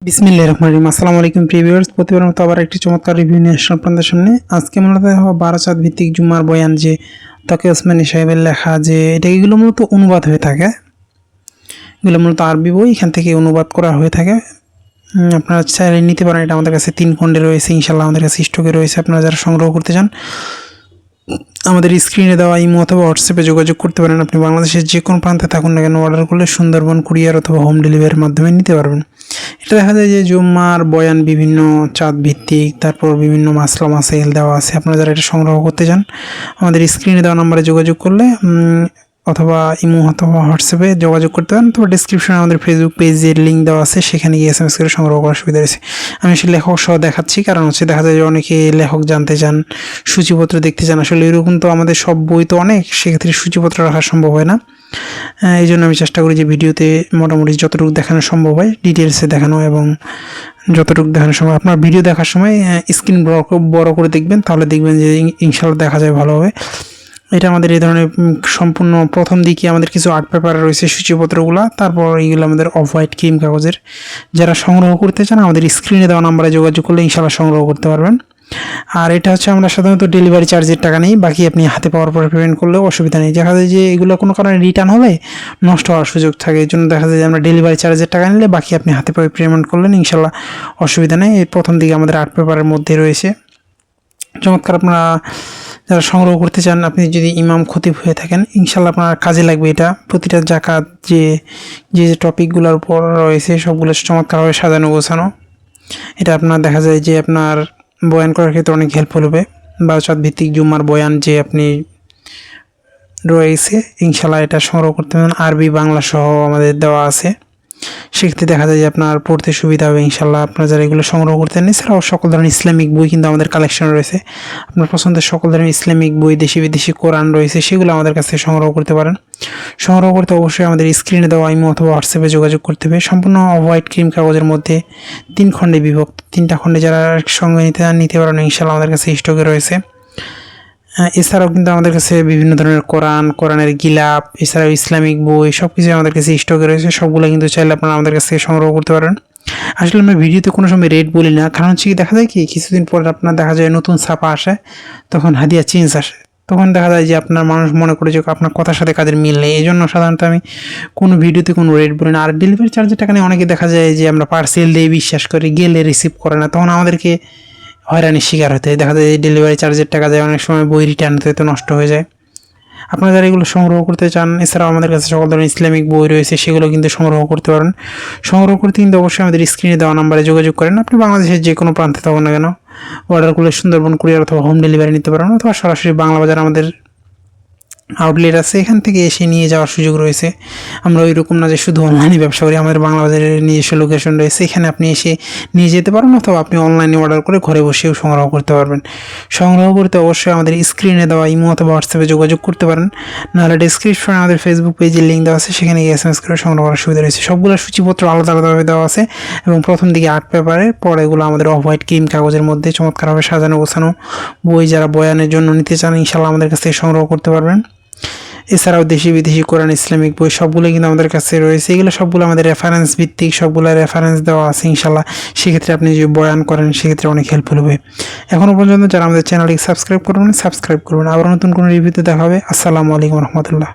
বিসমিল্লাহির রহমানির রহিম। আসসালামু আলাইকুম ভিউয়ার্স, প্রতিবারের মতো আবার একটি চমৎকার রিভিউ নিয়ে আসলাম আপনাদের সামনে। আজকে মূলত বারাসাত ভিত্তিক জুম্মার বয়ান যে তকি ওসমানী সাহেবের লেখা, যে এগুলো মূলত অনুবাদ হয়ে থাকে। এগুলো মূলত আরবি বই, এখান থেকে অনুবাদ করা হয়ে থাকে। আপনারা চাইলে নিতে পারেন। এটা আমাদের কাছে 3 খণ্ডে রয়েছে, ইনশাল্লাহ আমাদের কাছে স্টকে রয়েছে। আপনারা যারা সংগ্রহ করতে চান আমাদের স্ক্রিনে দেওয়া ইমো অথবা হোয়াটসঅ্যাপে যোগাযোগ করতে পারেন। আপনি বাংলাদেশের যে কোনো প্রান্তে থাকুন না কেন, অর্ডার করলে সুন্দরবন কুরিয়ার অথবা হোম ডেলিভারির মাধ্যমে নিতে পারবেন। এটা দেখা যায় যে জুম্মার বয়ান বিভিন্ন চাঁদ ভিত্তিক, তারপর বিভিন্ন মাসলা মাসাইল দেওয়া আছে। আপনারা যারা এটা সংগ্রহ করতে চান আমাদের স্ক্রিনে দেওয়া নাম্বারে যোগাযোগ করলে অথবা ইমো অথবা হোয়াটসঅ্যাপে যোগাযোগ করতে পারেন। তো ডিসক্রিপশনে আমাদের ফেসবুক পেজের লিঙ্ক দেওয়া আছে, সেখানে গিয়ে SMS করে সংগ্রহ করার সুবিধা রয়েছে। আমি আসলে লেখক সহ দেখাচ্ছি, কারণ দেখা যায় যে অনেকে লেখক জানতে চান, সূচিপত্র দেখতে চান। আসলে এরকম তো আমাদের সব বই তো অনেক, সেক্ষেত্রে সূচিপত্র রাখা সম্ভব হয় না। এই জন্য আমি চেষ্টা করি যে ভিডিওতে মোটামুটি যতটুকু দেখানো সম্ভব হয় ডিটেলসে দেখানো, এবং যতটুকু দেখানো সম্ভব আপনার ভিডিও দেখার সময় স্ক্রিন বড় করে দেখবেন, তাহলে দেখবেন যে ইনশাআল্লাহ দেখা যায় ভালোভাবে। এটা আমাদের এই ধরনের সম্পূর্ণ প্রথম দিকে আমাদের কিছু আর্ট পেপার রয়েছে সূচিপত্রগুলো, তারপর এইগুলো আমাদের অফ হোয়াইট ক্রিম কাগজের। যারা সংগ্রহ করতে চান আমাদের স্ক্রিনে দেওয়া নাম্বারে যোগাযোগ করলে ইনশাআল্লাহ সংগ্রহ করতে পারবেন। আর এটা হচ্ছে আমরা সাধারণত ডেলিভারি চার্জের টাকা নেই, বাকি আপনি হাতে পাওয়ার পরে পেমেন্ট করলেও অসুবিধা নেই। দেখা যায় যে এগুলো কোনো কারণে রিটার্ন হলে নষ্ট হওয়ার সুযোগ থাকে, এই জন্য দেখা যায় যে আমরা ডেলিভারি চার্জের টাকা নিলে বাকি আপনি হাতে পাওয়ার পেমেন্ট করলেন, ইনশাআল্লাহ অসুবিধা নেই। এর প্রথম দিকে আমাদের আর্ট পেপারের মধ্যে রয়েছে চমৎকার। আপনারা যারা সংগ্রহ করতে চান, আপনি যদি ইমাম খতিব হয়ে থাকেন ইনশাআল্লাহ আপনার কাজে লাগবে এটা। প্রতিটা জাকাত যে যে টপিকগুলোর উপর রয়েছে সবগুলো চমৎকারভাবে সাজানো গোছানো। এটা আপনার দেখা যায় যে আপনার বয়ান করার ক্ষেত্রে অনেক হেল্পফুল হবে। বারাসাত ভিত্তিক জুম্মার বয়ান যে আপনি রয়েছে ইনশাআল্লাহ এটা সংগ্রহ করতে পারেন। আরবি বাংলা সহ আমাদের দেওয়া আছে, সেক্ষেত্রে দেখা যায় যে আপনার পড়তে সুবিধা হবে ইনশাআল্লাহ। আপনারা যারা এগুলো সংগ্রহ করতে চান, এছাড়াও সকল ধরনের ইসলামিক বই কিন্তু আমাদের কালেকশন রয়েছে। আপনার পছন্দের সকল ধরনের ইসলামিক বই, দেশি বিদেশি কোরআন রয়েছে, সেগুলো আমাদের কাছে সংগ্রহ করতে পারেন। সংগ্রহ করতে অবশ্যই আমাদের স্ক্রিনে দেওয়া ইমো অথবা হোয়াটসঅ্যাপে যোগাযোগ করতে হবে। সম্পূর্ণ হোয়াইট ক্রিম কাগজের মধ্যে 3 খণ্ডে বিভক্ত। 3টা খণ্ডে যারা সঙ্গে নিতে পারেন ইনশাআল্লাহ আমাদের কাছে স্টকে রয়েছে। এছাড়াও কিন্তু আমাদের কাছে বিভিন্ন ধরনের কোরআনের গিলাপ, এছাড়াও ইসলামিক বই সব কিছু আমাদের কাছে স্টকে রয়েছে। সবগুলো কিন্তু চাইলে আপনারা আমাদের কাছ থেকে সংগ্রহ করতে পারেন। আসলে আমরা ভিডিওতে কোনো সময় রেট বলি না, কারণ হচ্ছে কি দেখা যায় কি কিছুদিন পর আপনার দেখা যায় নতুন ছাপা আসে, তখন হাদিয়া চেঞ্জ আসে, তখন দেখা যায় যে আপনার মানুষ মনে করে যে আপনার কথার সাথে কাজের মিল নেই। এই জন্য সাধারণত আমি কোনো ভিডিওতে কোনো রেট বলি না। আর ডেলিভারি চার্জের টাকা নিয়ে অনেকে দেখা যায় যে আমরা পার্সেল দিয়ে বিশ্বাস করি, গেলে রিসিভ করে না, তখন আমাদেরকে হয়রানির শিকার হতে দেখা যায়। ডেলিভারি চার্জের টাকা যায়, অনেক সময় বই রিটার্ন হতে নষ্ট হয়ে যায়। আপনারা যারা এগুলো সংগ্রহ করতে চান, এছাড়াও আমাদের কাছে সকল ধরনের ইসলামিক বই রয়েছে, সেগুলো কিন্তু সংগ্রহ করতে পারেন। সংগ্রহ করতে কিন্তু অবশ্যই আমাদের স্ক্রিনে দেওয়া নাম্বারে যোগাযোগ করেন। আপনি বাংলাদেশের যে কোনো প্রান্তে থাকুন না কেন, অর্ডার করলে সুন্দরবন কুরিয়ার অথবা হোম ডেলিভারি নিতে পারেন, অথবা সরাসরি বাংলা বাজার আমাদের আউটলেট আছে, এখান থেকে এসে নিয়ে যাওয়ার সুযোগ রয়েছে। আমরা ওই রকম না যে শুধু অনলাইনে ব্যবসা করি, আমাদের বাংলা বাজারের নিজস্ব লোকেশন রয়েছে, এখানে আপনি এসে নিয়ে যেতে পারেন, অথবা আপনি অনলাইনে অর্ডার করে ঘরে বসেও সংগ্রহ করতে পারবেন। সংগ্রহ করতে অবশ্যই আমাদের স্ক্রিনে দেওয়া ইমো অথবা হোয়াটসঅ্যাপে যোগাযোগ করতে পারেন, নাহলে ডিসক্রিপশনে আমাদের ফেসবুক পেজের লিঙ্ক দেওয়া আছে, সেখানে গিয়ে SMS করে সংগ্রহ করার সুবিধা রয়েছে। সবগুলো সূচিপত্র আলাদা আলাদাভাবে দেওয়া আছে, এবং প্রথম দিকে আর্ট পেপারের, পরে এগুলো আমাদের অফ হোয়াইট ক্রিম কাগজের মধ্যে চমৎকারভাবে সাজানো গোছানো বই। যারা বয়ানের জন্য নিতে চান ইনশাআল্লাহ আমাদের কাছ থেকে সংগ্রহ করতে পারবেন। এছাড়াও দেশি বিদেশি কোরআন ইসলামিক বই সবগুলো কিন্তু আমাদের কাছে রয়েছে। এগুলো সবগুলো আমাদের রেফারেন্স ভিত্তিক, সবগুলো রেফারেন্স দেওয়া আছে ইনশাআল্লাহ। সেক্ষেত্রে আপনি যদি বয়ান করেন সেক্ষেত্রে অনেক হেল্পফুল হবে। এখনও পর্যন্ত যারা আমাদের চ্যানেলটি সাবস্ক্রাইব করবেন, আবার নতুন কোনো রিভিউতে দেখা হবে। আসসালামু আলাইকুম রহমতুল্লাহ।